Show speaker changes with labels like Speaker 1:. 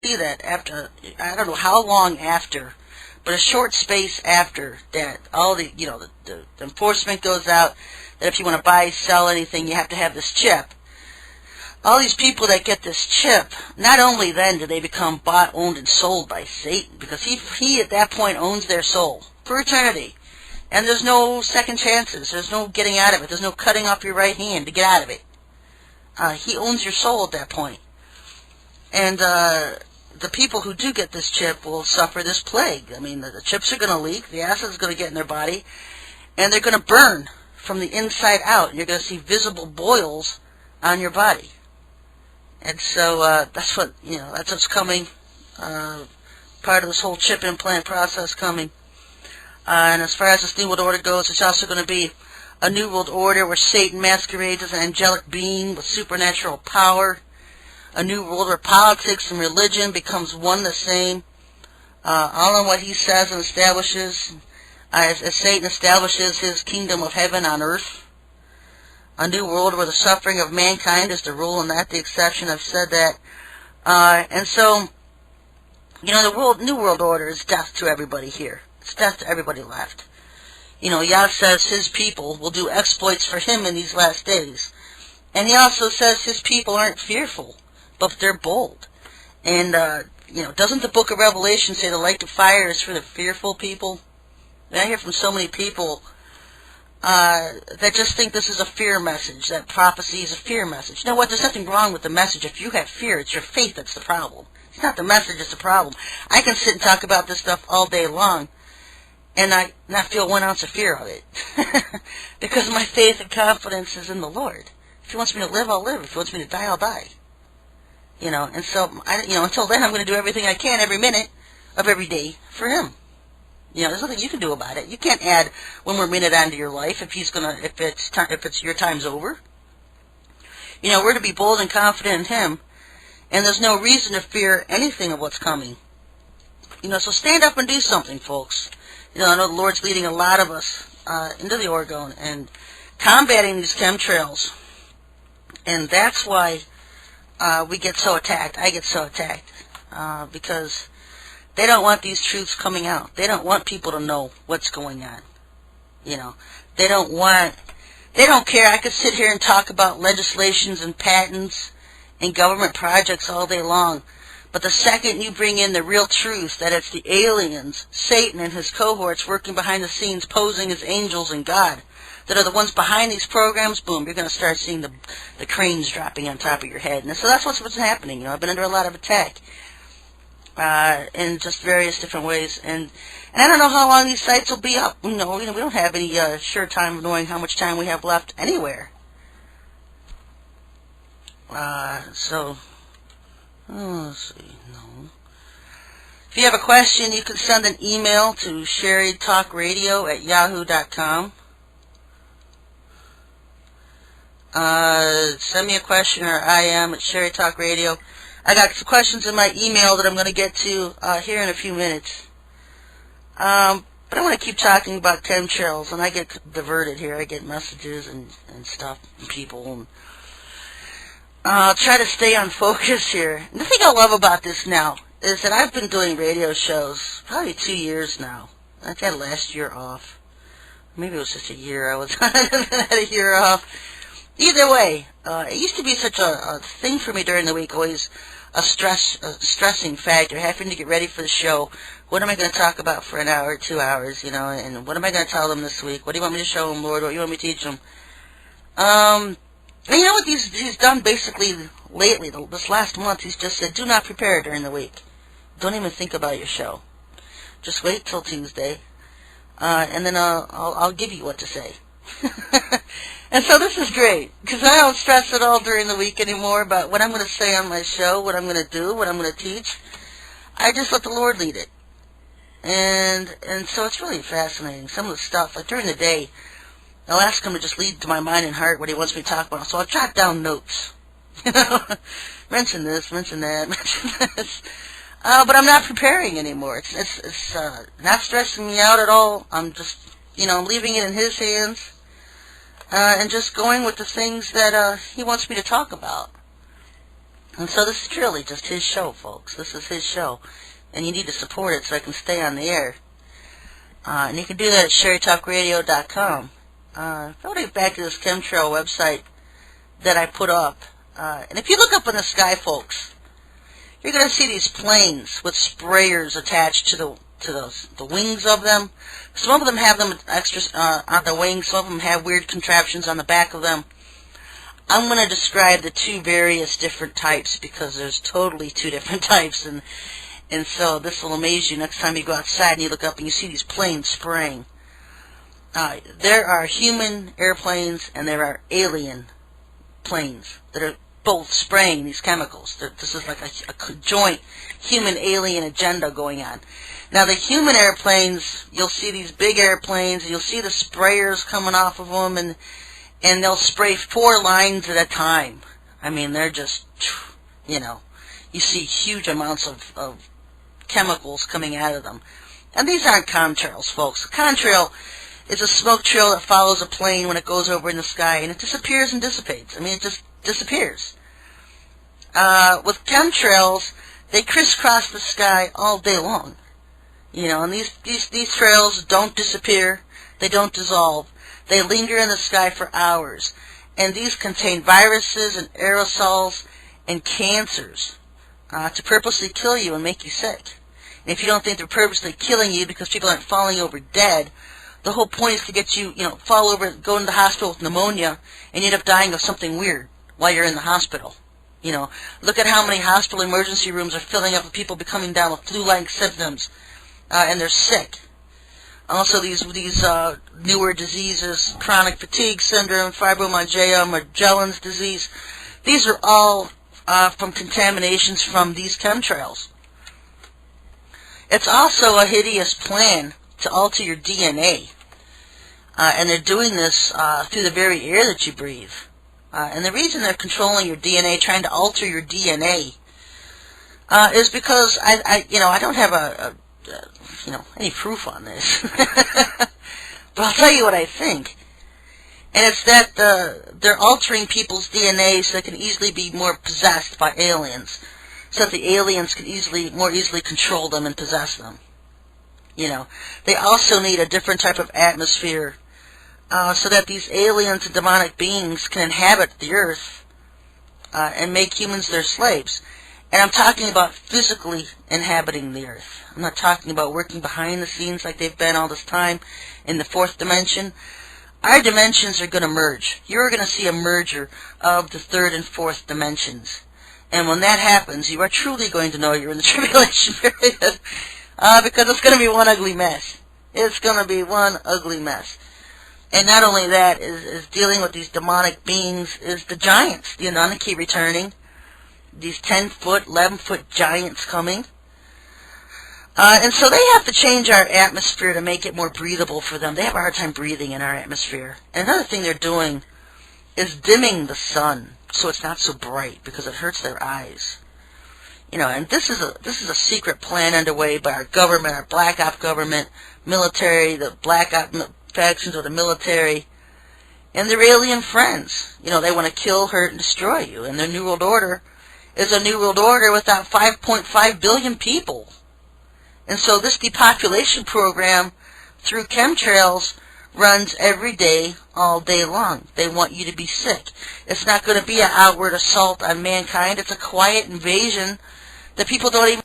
Speaker 1: see that after, I don't know how long after, but a short space after that, all the, the enforcement goes out that if you want to buy, sell anything, you have to have this chip. All these people that get this chip, not only then do they become bought, owned, and sold by Satan, because he at that point owns their soul for eternity. And there's no second chances. There's no getting out of it. There's no cutting off your right hand to get out of it. He owns your soul at that point. And the people who do get this chip will suffer this plague. I mean, the chips are going to leak, the acid is going to get in their body, and they're going to burn from the inside out. And you're going to see visible boils on your body. And so that's what's coming. Part of this whole chip implant process coming. And as far as this New World Order goes, it's also going to be a New World Order where Satan masquerades as an angelic being with supernatural power. A New World where politics and religion becomes one the same. All in what he says and establishes, as Satan establishes his kingdom of heaven on earth. A New World where the suffering of mankind is the rule and not the exception. I've said that. And so, the New World Order is death to everybody here. It's death to everybody left. Yah says his people will do exploits for him in these last days. And he also says his people aren't fearful, but they're bold. And, doesn't the book of Revelation say the lake of fire is for the fearful people? And I hear from so many people that just think this is a fear message, that prophecy is a fear message. You know what? There's nothing wrong with the message. If you have fear, it's your faith that's the problem. It's not the message that's the problem. I can sit and talk about this stuff all day long and not feel 1 ounce of fear of it. Because my faith and confidence is in the Lord. If he wants me to live, I'll live. If he wants me to die, I'll die. And so, until then, I'm going to do everything I can every minute of every day for him. There's nothing you can do about it. You can't add one more minute onto your life if it's your time's over. We're to be bold and confident in him, and there's no reason to fear anything of what's coming. So stand up and do something, folks. I know the Lord's leading a lot of us into the Oregon and combating these chemtrails, and that's why we get so attacked. I get so attacked because they don't want these truths coming out. They don't want people to know what's going on. They don't care. I could sit here and talk about legislations and patents and government projects all day long. But the second you bring in the real truth, that it's the aliens, Satan and his cohorts working behind the scenes, posing as angels and God, that are the ones behind these programs, boom, you're going to start seeing the cranes dropping on top of your head. And so that's what's happening. I've been under a lot of attack in just various different ways. And I don't know how long these sites will be up. We don't have any sure time of knowing how much time we have left anywhere. Let's see, no. If you have a question, you can send an email to SherryTalkRadio@yahoo.com. Send me a question or IM at SherryTalkRadio. I got some questions in my email that I'm going to get to here in a few minutes. But I want to keep talking about chemtrails, and I get diverted here. I get messages and stuff from people. And I'll try to stay on focus here. And the thing I love about this now is that I've been doing radio shows probably 2 years now. I had last year off. Maybe it was just a year I was on it and then I had a year off. Either way, it used to be such a thing for me during the week, always a stressing factor, having to get ready for the show. What am I going to talk about for an hour, 2 hours, and what am I going to tell them this week? What do you want me to show them, Lord? What do you want me to teach them? And you know what he's done basically lately, this last month, he's just said, do not prepare during the week. Don't even think about your show. Just wait till Tuesday, and then I'll give you what to say. And so this is great, because I don't stress at all during the week anymore about what I'm going to say on my show, what I'm going to do, what I'm going to teach. I just let the Lord lead it. And so it's really fascinating. Some of the stuff, like during the day, I'll ask him to just lead to my mind and heart what he wants me to talk about. So I'll jot down notes. Mention this, mention that, mention this. But I'm not preparing anymore. It's not stressing me out at all. I'm just, I'm leaving it in his hands. And just going with the things that he wants me to talk about. And so this is really just his show, folks. This is his show. And you need to support it so I can stay on the air. And you can do that at SherryTalkRadio.com. Go back to this chemtrail website that I put up. And if you look up in the sky, folks, you're going to see these planes with sprayers attached to the wings of them. Some of them have them extra on the wings. Some of them have weird contraptions on the back of them. I'm going to describe the two various different types because there's totally two different types. And so this will amaze you next time you go outside and you look up and you see these planes spraying. There are human airplanes and there are alien planes that are both spraying these chemicals. This is like a joint human-alien agenda going on. Now, the human airplanes, you'll see these big airplanes, and you'll see the sprayers coming off of them, and they'll spray 4 lines at a time. I mean, they're just, you see huge amounts of chemicals coming out of them. And these aren't contrails, folks. A contrail is a smoke trail that follows a plane when it goes over in the sky, and it disappears and dissipates. I mean, it just disappears. With chemtrails, they crisscross the sky all day long. And these trails don't disappear. They don't dissolve. They linger in the sky for hours. And these contain viruses and aerosols and cancers to purposely kill you and make you sick. And if you don't think they're purposely killing you because people aren't falling over dead, the whole point is to get you, fall over, go into the hospital with pneumonia, and you end up dying of something weird while you're in the hospital. Look at how many hospital emergency rooms are filling up with people becoming down with flu-like symptoms, and they're sick. Also, these newer diseases, chronic fatigue syndrome, fibromyalgia, Magellan's disease, these are all from contaminations from these chemtrails. It's also a hideous plan to alter your DNA, and they're doing this through the very air that you breathe. And the reason they're controlling your DNA, trying to alter your DNA, is because I don't have any proof on this, but I'll tell you what I think. And it's that they're altering people's DNA so they can easily be more possessed by aliens, so that the aliens can more easily control them and possess them. They also need a different type of atmosphere so that these aliens and demonic beings can inhabit the earth and make humans their slaves. And I'm talking about physically inhabiting the earth. I'm not talking about working behind the scenes like they've been all this time in the 4th dimension. Our dimensions are going to merge. You're going to see a merger of the 3rd and 4th dimensions. And when that happens, you are truly going to know you're in the tribulation period. Because it's going to be one ugly mess. It's going to be one ugly mess. And not only that, is dealing with these demonic beings, is the giants, the Anunnaki returning. These 10-foot, 11-foot giants coming. And so they have to change our atmosphere to make it more breathable for them. They have a hard time breathing in our atmosphere. And another thing they're doing is dimming the sun so it's not so bright because it hurts their eyes. And this is a secret plan underway by our government, our black op government, military, the black op factions of the military, and their alien friends. They want to kill, hurt, and destroy you. And their New World Order is a New World Order without 5.5 billion people. And so this depopulation program through chemtrails runs every day, all day long. They want you to be sick. It's not going to be an outward assault on mankind. It's a quiet invasion that people don't even